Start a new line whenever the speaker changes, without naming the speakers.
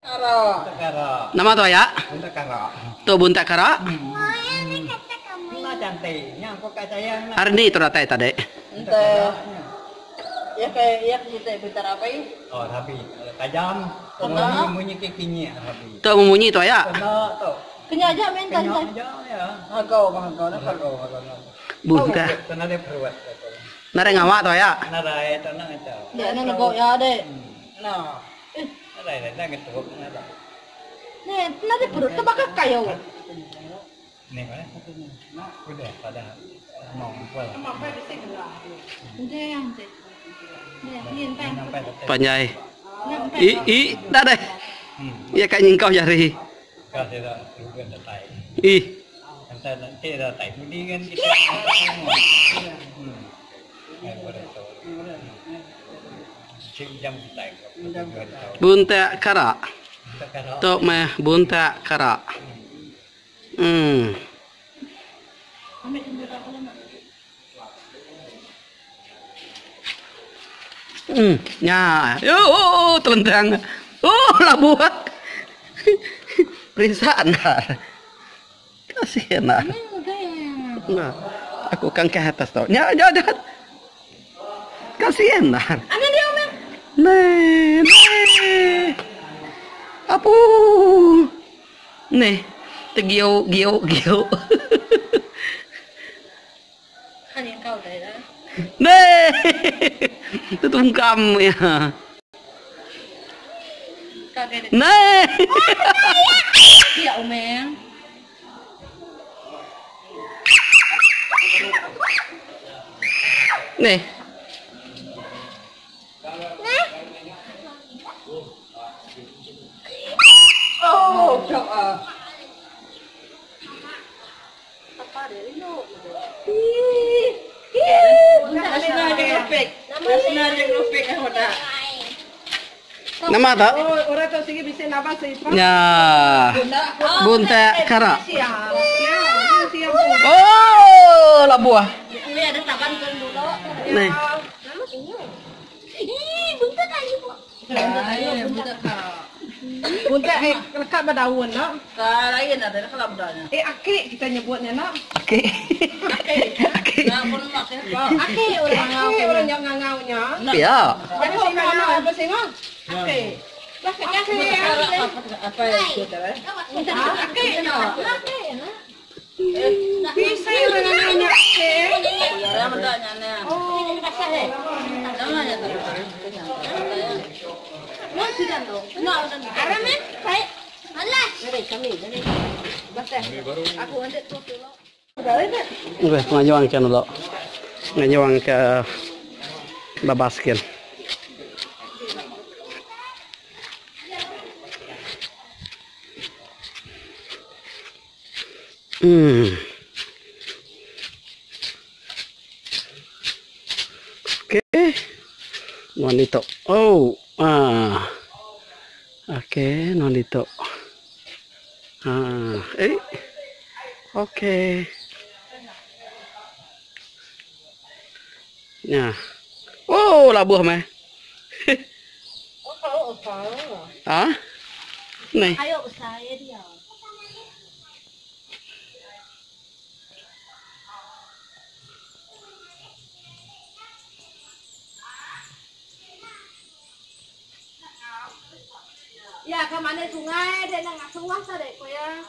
Kara.
Nama tuh ya?
Bunta kara.
Tuh bunta kara.
Nah cantiknya kok kayak sayang.
Hari ini itu rata tadi.
Ente. Ya kayak ya kita bentar apa ini?
Oh rapi, tajam.
Kena.
Bunyi kikinya rapi.
Tuh memunyi tuh ya?
Kena tuh.
Kenya aja minta
Kena
kita.
aja ya.
Hagau nak
Kagau.
Bunta.
Kena dia peruat.
Nare ngawak tuh ya?
Narai tanah aja.
Dia nak nego ya deh. Nah.
Narai dah ngetuk nada.
Nih, nanti perut tu bakal kayu.
Nih kan? Udah pada mau pula.
Dia yang tu. Dia lian kan.
Panjai. Dah deh. Ya kayak nyingkau jari.
Kasih dah juga dah tai. Nanti dah tai budi kan kita. Jam kita.
Bunta kara. Tuh mah bunta kara. Ya, telentang. Labuh. Periksa anda. Kasih enak. Nah, aku kan ke atas tau. Ya, jangan. Kasih enak.
Ana dia Omen.
Nih. Apu. Nih, tegio.
Kan yang kau dah dah.
Nih. Itu tungkam ya.
Kaget.
Nih.
Dia Omen.
Nih.
Oh, doa. Apa dia ini? Nasna aja ngopek. Nasna aja ngopek hoda.
Nama tak?
Orang tu sige bisa nabas itu.
Ya. Bunta kara.
Siap.
Oh, labuah.
Ini ada taban kan dulu.
Nih.
Nama ini. Ih, bunta kali bu. Bunta kara.
Bunta lekat berdaun nak.
Lain ada kalau budanya.
Akik kita nyebutnya nak.
Oke. Oke.
Nah, pun maksudnya.
Akik orang yang ngangaunya.
Ya.
Apa sih mana? Apa sih ngau? Akik.
Apa itu teh?
Akik nak.
Bisa
Bisa orang ngangaunya akik.
ya mendanya nih. Oh, jangan ya terus. Nah, sudah dong. Nah, udah. Aramen, baik. Alah. Dari kami, dari. Basta. Aku nanti tuh dulu.
Gue ngajawang kan lo. Ngajawang ke babaskin. Oke. Nonito. Oh, Oke, nonito. Oke. Ya. Oh, labuh mah. Ah? Nih.
Ayo saya dia.
Ya ke mana sungai dia nak sungai tadi ko ya.